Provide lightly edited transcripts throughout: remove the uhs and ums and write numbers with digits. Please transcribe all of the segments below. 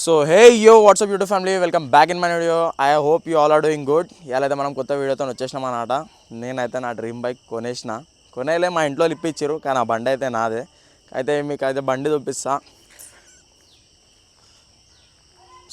So hey yo WhatsApp YouTube family, welcome back in my video. I hope you all are doing good. ఇవాళైతే మనం కొత్త వీడియోతో వచ్చేసినాం అన్నమాట. నేనైతే నా డ్రీమ్ బైక్ కొనేలే, మా ఇంట్లో ఇప్పించారు, కానీ ఆ బండి అయితే నాదే. అయితే మీకు అయితే బండి చూపిస్తా.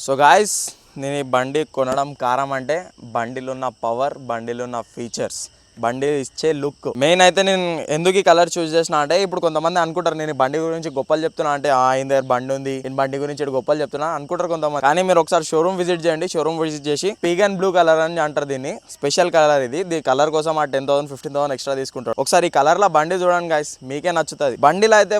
సో గాయస్, నేను ఈ బండి కొనడం కారణం అంటే బండిలో ఉన్న పవర్, బండిలో ఉన్న ఫీచర్స్, బండి ఇచ్చే లుక్. మెయిన్ అయితే నేను ఎందుకు ఈ కలర్ చూస్ చేసిన అంటే, ఇప్పుడు కొంతమంది అనుకుంటారు నేను ఈ బండి గురించి గొప్పలు చెప్తున్నా అంటే, ఆయన దగ్గర బండి ఉంది, నేను బండి గురించి గొప్పలు చెప్తున్నా అనుకుంటారు కొంతమంది. కానీ మీరు ఒకసారి షోరూమ్ విజిట్ చేయండి. షోరూమ్ విజిట్ చేసి పీగన్ బ్లూ కలర్ అని అంటారు దీన్ని. స్పెషల్ కలర్ ఇది. దీని కలర్ కోసం ఆ 10,000 15,000 ఎక్స్ట్రా తీసుకుంటారు. ఒకసారి ఈ కలర్ లో బండి చూడండి గైస్, మీకే నచ్చుతుంది. బండిలో అయితే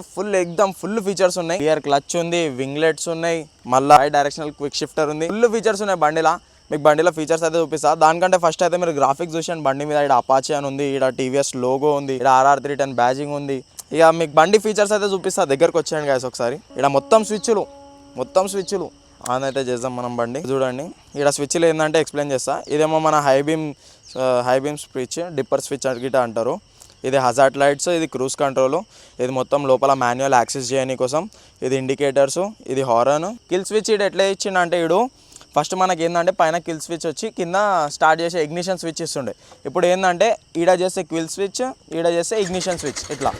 ఫుల్ ఫీచర్స్ ఉన్నాయి. క్లియర్ క్లచ్ ఉంది, వింగ్లెట్స్ ఉన్నాయి, మళ్ళీ డైరెక్షనల్ క్విక్ షిఫ్టర్ ఉంది. ఫుల్ ఫీచర్స్ ఉన్నాయి బండిలో. మీకు బండిలో ఫీచర్స్ అయితే చూపిస్తా. దానికంటే ఫస్ట్ అయితే మీరు గ్రాఫిక్స్ చూసాను. బండి మీద ఇక్కడ అపాచే అని ఉంది, ఇక్కడ టీవీఎస్ లోగో ఉంది, ఇక్కడ RR310 బ్యాజింగ్ ఉంది. ఇక మీకు బండి ఫీచర్స్ అయితే చూపిస్తా. దగ్గరకు వచ్చేయండి గాయస్ ఒకసారి. ఇక్కడ మొత్తం స్విచ్లు ఆన్ అయితే చేద్దాం మనం. బండి చూడండి, ఇక్కడ స్విచ్లు ఏంటంటే ఎక్స్ప్లెయిన్ చేస్తా. ఇదేమో మన high beam switch, dipper switch గిట అంటారు. ఇది హజార్డ్ లైట్స్, ఇది క్రూజ్ కంట్రోల్, ఇది మొత్తం లోపల మాన్యువల్ యాక్సెస్ చేయని కోసం, ఇది ఇండికేటర్స్, ఇది హారన్. కిల్ స్విచ్ ఇడు ఎట్లా ఇచ్చిండంటే, ఇడు ఫస్ట్ మనకి ఏంటంటే పైన కిల్ స్విచ్ వచ్చి కింద స్టార్ట్ చేసే ఇగ్నిషన్ స్విచ్ ఇస్తుండే. ఇప్పుడు ఏంటంటే ఈడ చేస్తే క్విల్ స్విచ్, ఈడ చేస్తే ఇగ్నిషన్ స్విచ్. ఇట్లా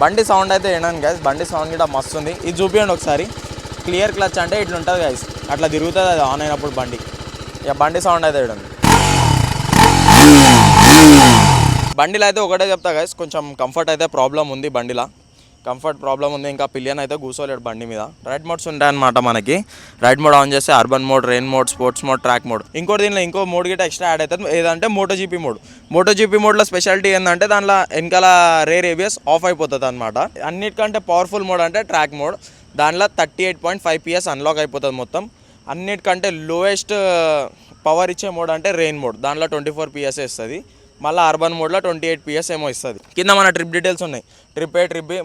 బండి సౌండ్ అయితే వినండి గైస్. బండి సౌండ్ కూడా మస్తు ఉంది. ఇది చూపించండి ఒకసారి. క్లియర్ క్లచ్ అంటే ఇట్లా ఉంటుంది గైస్, అట్లా తిరుగుతుంది అది ఆన్ అయినప్పుడు బండి. ఇక బండి సౌండ్ అయితే వినండి. బండిలో అయితే ఒకటే చెప్తా గైస్, కొంచెం కంఫర్ట్ అయితే ప్రాబ్లం ఉంది. బండిలో కంఫర్ట్ ప్రాబ్లం ఉంది. ఇంకా పిలియన్ అయితే కూర్చోలేడు బండి మీద. రైడ్ మోడ్స్ ఉంటాయన్నమాట మనకి. రైడ్ మోడ్ ఆన్ చేస్తే urban mode, rain mode, sports mode, track mode. దీనిలో ఇంకో మోడ్ గిట్ట ఎక్స్ట్రా యాడ్ అవుతుంది. ఏదంటే మోటోజీపీ మోడ్లో స్పెషాలిటీ ఏంటంటే దాంట్లో వెనకాల రేర్ ఏబిఎస్ ఆఫ్ అయిపోతుంది అనమాట. అన్నిటికంటే పవర్ఫుల్ మోడ్ అంటే ట్రాక్ మోడ్. దాంట్లో 38.5 PS అన్లాక్ అయిపోతుంది మొత్తం. అన్నిటికంటే లోయెస్ట్ పవర్ ఇచ్చే మోడ్ అంటే రెయిన్ మోడ్. దాంట్లో 24 PS ఇస్తుంది. మళ్ళీ అర్బన్ మోడ్లో 28 PS ఏమో ఇస్తుంది. కింద మన ట్రిప్ డీటెయిల్స్ ఉన్నాయి. ట్రిప్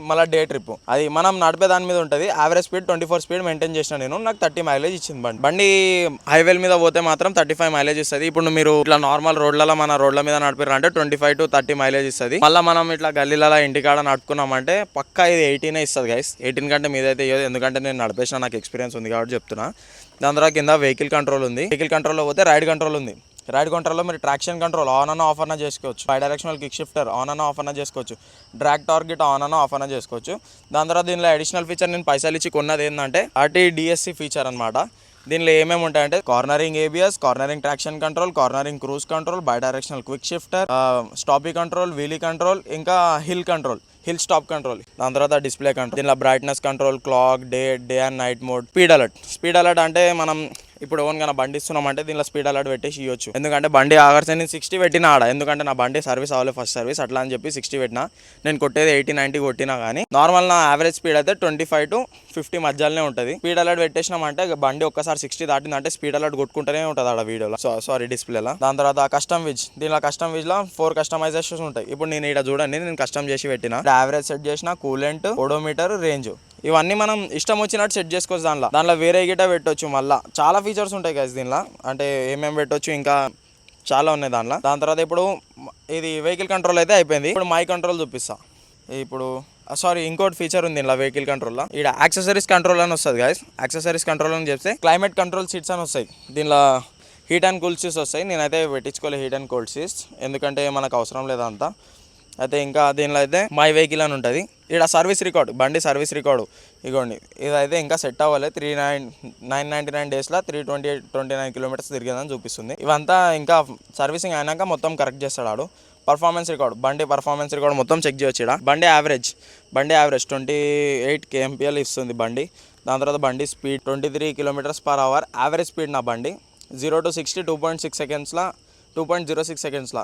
మళ్ళీ డే ట్రిప్. అది మనం నడిపే దాని మీద ఉంటుంది. యావరేజ్ స్పీడ్ 24 స్పీడ్ మెయింటైన్ చేసిన నేను. నాకు 30 మైలేజ్ ఇచ్చింది బండి హైవేల మీద పోతే మాత్రం 35 మైలేజ్ ఇస్తుంది. ఇప్పుడు మీరు ఇట్లా నార్మల్ రోడ్లలో మన రోడ్ల మీద నడిపారు అంటే 25 to 30 మైలేజ్ ఇస్తుంది. మళ్ళీ మనం ఇట్లా గల్లీలలో ఇంటికాడ నడుపుకున్నామంటే పక్కా ఇది 18 ఇస్తుంది గైస్. 18 కంటే మీదైతే ఇవ్వదు, ఎందుకంటే నేను నడిపేసిన, నాకు ఎక్స్పీరియన్స్ ఉంది కాబట్టి చెప్తున్నా. దాని తర్వాత కింద వెహికల్ కంట్రోల్ ఉంది. వెహికల్ కంట్రోల్లో పోతే రైడ్ కంట్రోల్ ఉంది. రైడ్ కంట్రోల్లో మీరు ట్రాక్షన్ కంట్రోల్ ఆన్ అన్న ఆఫ్ అన్న చేసుకోవచ్చు. By directional kick shifter on అన్న ఆఫ్ అన్న చేసుకోవచ్చు. డ్రాగ్ టార్గెట్ ఆన్ అన్న ఆఫ్ అన్న చేసుకోవచ్చు. దాని తర్వాత దీనిలో అడిషనల్ ఫీచర్ నేను పైసలు ఇచ్చి కొన్నది ఏంటంటే RTDSC ఫీచర్ అనమాట. దీనిలో ఏమేమి ఉంటాయంటే cornering ABS, cornering traction control, cornering cruise control, by directional quick shifter, స్టాపీ control, wheelie control, ఇంకా హిల్ స్టాప్ కంట్రోల్. దాని తర్వాత డిస్ప్లే కంట్రోల్. దీనిలో brightness control, clock, day and night mode, speed alert అంటే మనం ఇప్పుడు ఓన్గా బండి ఇస్తున్నామంటే దీనిలో స్పీడ్ అలర్ట్ పెట్టేసి ఇవ్వచ్చు. ఎందుకంటే బండి ఆగర్స్ నేను 60 పెట్టినా ఆడ, ఎందుకంటే నా బండి సర్వీస్ అవ్వలేదు, ఫస్ట్ సర్వీస్ అట్లా అని చెప్పి 60 పెట్టినా. నేను కొట్టేది 80-90 కొట్టినా కానీ నార్మల్ నా యావరేజ్ స్పీడ్ అయితే 25 to 50 మధ్యలోనే ఉంటుంది. స్పీడ్ అలర్ట్ పెట్టేసినామంటే బండి ఒక్కసారి 60 దాటిందంటే స్పీడ్ అలర్ట్ కొట్టుకుంటూనే ఉంటుంది ఆడ వీడియోలో, సారీ డిస్ప్లేలో. దాని తర్వాత కస్టమ్ విజ్. దీనిలో కస్టమ్ విజ్లో 4 కస్టమైజేషన్స్ ఉంటాయి. ఇప్పుడు నేను ఇక్కడ చూడండి, నేను కస్టమ్ చేసి పెట్టిన. యావరేజ్ సెట్ చేసిన, కూలెంట్, ఓడోమీటర్, రేంజ్, ఇవన్నీ మనం ఇష్టం వచ్చినట్టు సెట్ చేసుకోవచ్చు. దానిలో వేరే గిట పెట్టవచ్చు. మళ్ళీ చాలా ఫీచర్స్ ఉంటాయి కదా దీనిలో, అంటే ఏమేమి పెట్టవచ్చు, ఇంకా చాలా ఉన్నాయి దానిలో. దాని తర్వాత ఇప్పుడు ఇది వెహికల్ కంట్రోల్ అయితే అయిపోయింది. ఇప్పుడు మై కంట్రోల్ చూపిస్తా. ఇప్పుడు ఇంకోటి ఫీచర్ ఉంది దీనిలో వెహికల్ కంట్రోల్లో. ఇక్కడ యాక్సెసరీస్ కంట్రోల్ అని వస్తుంది గాయస్. యాక్సెసరీస్ కంట్రోల్ అని చెప్తే క్లైమేట్ కంట్రోల్ సీట్స్ అని వస్తాయి. దీనిలో హీట్ అండ్ కూల్ సీట్స్ వస్తాయి. నేనైతే పెట్టించుకోలేదు హీట్ అండ్ కోల్డ్ సీట్స్, ఎందుకంటే మనకు అవసరం లేదంతా. అయితే ఇంకా దీనిలో అయితే మై వెహికల్ అని ఉంటుంది. ఇక్కడ సర్వీస్ రికార్డు, బండి సర్వీస్ రికార్డు ఇగోండి. ఇదైతే ఇంకా సెట్ అవ్వాలి. 999 డేస్లో 329 కిలోమీటర్స్ తిరిగిందని చూపిస్తుంది. ఇవంతా ఇంకా సర్వీసింగ్ అయినాక మొత్తం కరెక్ట్ చేస్తాడు. పర్ఫార్మెన్స్ రికార్డు, బండి పర్ఫార్మెన్స్ రికార్డు మొత్తం చెక్ చేయొచ్చు. ఇక్కడ బండి యావరేజ్ 28 kmpl ఇస్తుంది బండి. దాని తర్వాత బండి స్పీడ్ 23 km/h యావరేజ్ స్పీడ్ నా బండి. 0 to 60 2.06 సెకండ్స్లో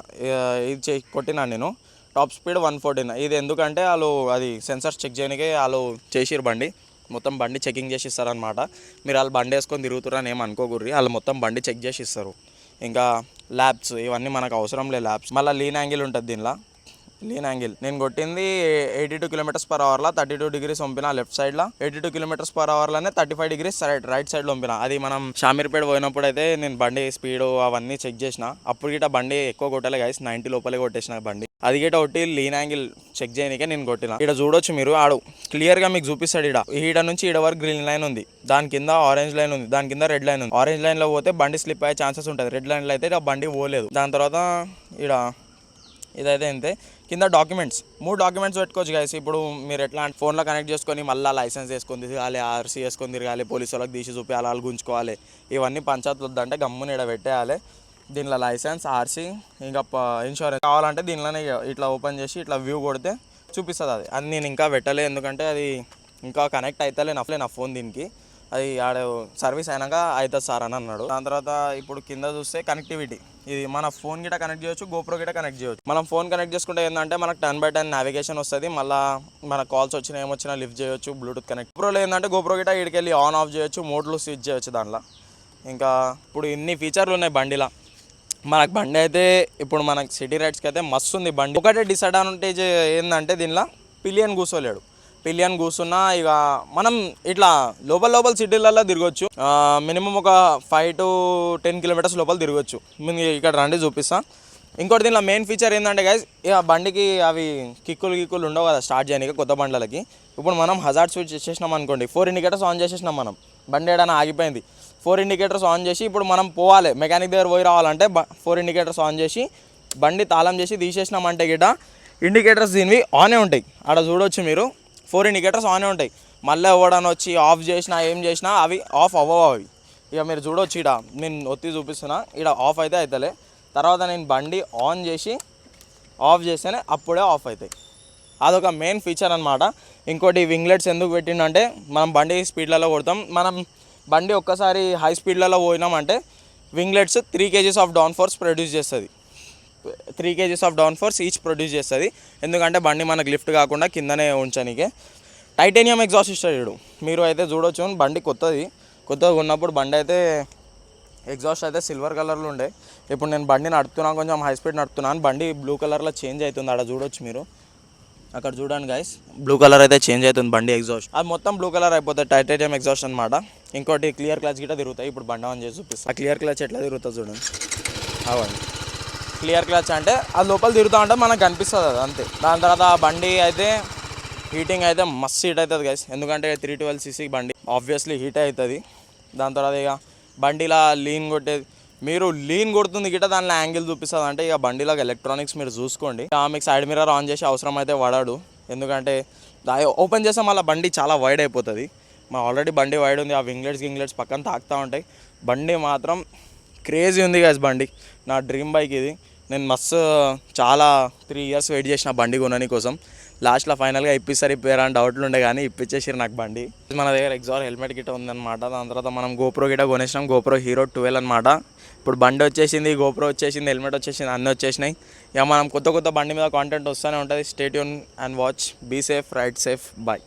ఇది కొట్టినా నేను. Top speed 114. ఇది ఎందుకంటే వాళ్ళు అది సెన్సర్స్ చెక్ చేయడానికి వాళ్ళు చేసిరు బండి. మొత్తం బండి చెకింగ్ చేసి ఇస్తారనమాట. మీరు వాళ్ళు బండి వేసుకొని తిరుగుతారని ఏమి అనుకోకూర్రి, వాళ్ళు మొత్తం బండి చెక్ చేసి ఇస్తారు. ఇంకా ల్యాబ్స్ ఇవన్నీ మనకు అవసరం లేదు ల్యాబ్స్. మళ్ళీ లీన్ యాంగిల్ ఉంటుంది దీనిలో. లీన్ యాంగిల్ నేను కొట్టింది 82 km/hలో 32 degrees పంపిన లెఫ్ట్ సైడ్లో, 82 km/hలోనే 35 degrees రైట్ సైడ్లో పంపిన. అది మనం షామీర్పేట పోయినప్పుడు అయితే నేను బండి స్పీడ్ అవన్నీ చెక్ చేసిన. అప్పుడు గిట్ట బండి ఎక్కువ కొట్టలే గైస్, 90 లోపలే కొట్టేసిన బండి. అది గిట్ట ఒకటి లీన్ యాంగిల్ చెక్ చేయడానికే నేను కొట్టిన. ఇక్కడ చూడొచ్చు మీరు, ఆడు క్లియర్గా మీకు చూపిస్తాడు. ఈడ నుంచి ఈడ వరకు గ్రీన్ లైన్ ఉంది, దాని కింద ఆరెంజ్ లైన్ ఉంది, దాని కింద రెడ్ లైన్ ఉంది. ఆరెంజ్ లైన్లో పోతే బండి స్లిప్ అయ్యే ఛాన్సెస్ ఉంటుంది, రెడ్ లైన్లో అయితే బండి పోలేదు. దాని తర్వాత ఈడ ఇదైతే అంతే. కింద డాక్యుమెంట్స్ 3 డాక్యుమెంట్స్ పెట్టుకోవచ్చు గైస్. ఇప్పుడు మీరు ఎట్లా అంటే ఫోన్లో కనెక్ట్ చేసుకొని మళ్ళీ లైసెన్స్ వేసుకొని తిరగాలి, ఆర్సీ వేసుకొని తిరగాలి, పోలీసు వాళ్ళకి తీసి చూపించాలి, వాళ్ళు గుంజుకోవాలి. ఇవన్నీ పంచాయతీలు వద్దంటే గమ్మున ఈడ పెట్టేయాలి. దీనిలో లైసెన్స్, ఆర్సీ, ఇంకా ఇన్సూరెన్స్ కావాలంటే దీనిలోనే ఇట్లా ఓపెన్ చేసి ఇట్లా వ్యూ కొడితే చూపిస్తుంది. అది నేను ఇంకా పెట్టలే, ఎందుకంటే అది ఇంకా కనెక్ట్ అవుతలే నా ఫోన్ దీనికి. అది ఆడ సర్వీస్ అయినాక అవుతుంది సార్ అని అన్నాడు. దాని తర్వాత ఇప్పుడు కింద చూస్తే కనెక్టివిటీ, ఇది మన ఫోన్ గిట్ట కనెక్ట్ చేయొచ్చు, గోప్రో గిట్ట కనెక్ట్ చేయొచ్చు. మనం ఫోన్ కనెక్ట్ చేసుకుంటే ఏంటంటే మనకు 10/10 నావిగేషన్ వస్తుంది. మళ్ళీ మన కాల్స్ వచ్చినా ఏమొచ్చినా లిఫ్ట్ చేయొచ్చు, బ్లూటూత్ కనెక్ట్. గోప్రోలో ఏంటంటే గోప్రో గిట్ట ఇక్కడికి ఆన్ ఆఫ్ చేయొచ్చు, మోడ్లు స్విచ్ చేయొచ్చు దాంట్లో. ఇంకా ఇప్పుడు ఇన్ని ఫీచర్లు ఉన్నాయి బండిలో. మనకు బండి అయితే ఇప్పుడు మనకు సిటీ రైడ్స్కి అయితే మస్తు ఉంది బండి. ఒకటే డిసడ్వాంటేజ్ ఏంటంటే దీనిలో పిలియన్ కూర్చోలేడు. పిలియన్ కూర్చున్నా ఇక మనం ఇట్లా లోపల సిటీలలో తిరగచ్చు. మినిమం ఒక 5 to 10 kilometers లోపల తిరగచ్చు. ఇక్కడ రండి చూపిస్తా. ఇంకోటి దీనిలో మెయిన్ ఫీచర్ ఏంటంటే గైస్, ఇక బండికి అవి కిక్కులు ఉండవు కదా స్టార్ట్ చేయడానికి కొత్త బండ్లకి. ఇప్పుడు మనం హజార్డ్ స్విచ్ చేసేసినాం అనుకోండి, 4 indicators ఆన్ చేసేసినాం. మనం బండి ఏడైనా ఆగిపోయింది, 4 indicators ఆన్ చేసి ఇప్పుడు మనం పోవాలి, మెకానిక్ దగ్గర పోయి రావాలంటే 4 indicators ఆన్ చేసి బండి తాళం చేసి తీసేసినామంటే గిట్ట ఇండికేటర్స్ దీనివి ఆనే ఉంటాయి. ఆడ చూడవచ్చు మీరు, 4 indicators ఆనే ఉంటాయి. మళ్ళీ ఎవడని వచ్చి ఆఫ్ చేసినా ఏం చేసినా అవి ఆఫ్ అవ్వవు. అవి ఇక మీరు చూడవచ్చు, ఇక్కడ నేను ఒత్తి చూపిస్తున్నా, ఇక్కడ ఆఫ్ అయితే అవుతలే. తర్వాత నేను బండి ఆన్ చేసి ఆఫ్ చేస్తేనే అప్పుడే ఆఫ్ అవుతాయి. అదొక మెయిన్ ఫీచర్ అనమాట. ఇంకోటి వింగ్లెట్స్ ఎందుకు పెట్టిండంటే మనం బండి స్పీడ్లలో కొడతాం. మనం బండి ఒక్కసారి హై స్పీడ్లలో పోయినామంటే winglets 3 kgs of down force produce చేస్తుంది. 3 kgs of down force each produce చేస్తుంది. ఎందుకంటే బండి మనకు లిఫ్ట్ కాకుండా కిందనే ఉంచడానికి. టైటానియం ఎగ్జాస్ట్ ఇస్తాడు. మీరు అయితే చూడవచ్చు, బండి కొత్తగా ఉన్నప్పుడు బండి అయితే ఎగ్జాస్ట్ అయితే సిల్వర్ కలర్లో ఉండే. ఇప్పుడు నేను బండి నడుపుతున్నాను, కొంచెం హై స్పీడ్ నడుపుతున్నాను, బండి బ్లూ కలర్లో చేంజ్ అవుతుంది. అక్కడ చూడవచ్చు మీరు, అక్కడ చూడండి గైస్, బ్లూ కలర్ అయితే చేంజ్ అవుతుంది బండి ఎగ్జాస్ట్. అది మొత్తం బ్లూ కలర్ అయిపోతుంది, టైటానియం ఎగ్జాస్ట్ అనమాట. ఇంకోటి క్లియర్ క్లచ్ గిట్ట తిరుగుతాయి. ఇప్పుడు బండి ఆన్ చేసి చూపిస్తాను. ఆ క్లియర్ క్లచ్ ఎట్లా తిరుగుతుంది చూడండి. అవండి క్లియర్ క్లచ్ అంటే అది లోపల తిరుగుతూ ఉంటే మనకు కనిపిస్తుంది, అది అంతే. దాని తర్వాత ఆ బండి అయితే హీటింగ్ అయితే మస్తు హీట్ అవుతుంది గైస్, ఎందుకంటే 312cc బండి ఆబ్వియస్లీ హీట్ అవుతుంది. దాని తర్వాత ఇక బండిలా లీన్ కొట్టేది, మీరు లీన్ కొడుతుంది గిట్ట దానిలో యాంగిల్ చూపిస్తుంది. అంటే ఇక బండిలో ఎలక్ట్రానిక్స్ మీరు చూసుకోండి. మీకు సైడ్ మిర్రర్ ఆన్ చేసి అవసరం అయితే వాడాడు, ఎందుకంటే ఓపెన్ చేస్తే మళ్ళీ బండి చాలా వైడ్ అయిపోతుంది. మా ఆల్రెడీ బండి వైడ్ ఉంది, ఆ వింగ్లెట్స్ పక్కన తాకుతూ ఉంటాయి. బండి మాత్రం క్రేజీ ఉంది గైస్. బండి నా డ్రీమ్ బైక్ ఇది. నేను మస్తు చాలా 3 years వెయిట్ చేసిన బండి కొనని కోసం. లాస్ట్లో ఫైనల్గా ఇప్పిస్తారా అని డౌట్లు ఉండే, కానీ ఇప్పించేసారు నాకు బండి. మన దగ్గర ఎగ్జాస్ట్ హెల్మెట్ గిట్ట ఉందన్నమాట. దాని తర్వాత మనం గోప్రో గిట్ట కొనేసినాం, గోప్రో హీరో 12 అనమాట. ఇప్పుడు బండి వచ్చేసింది, గోప్రో వచ్చేసింది, హెల్మెట్ వచ్చేసింది, అన్నీ వచ్చేసినాయి. ఇక మనం కొత్త బండి మీద కాంటెంట్ వస్తూనే ఉంటుంది. Stay tune and watch. Be safe, ride safe, bye.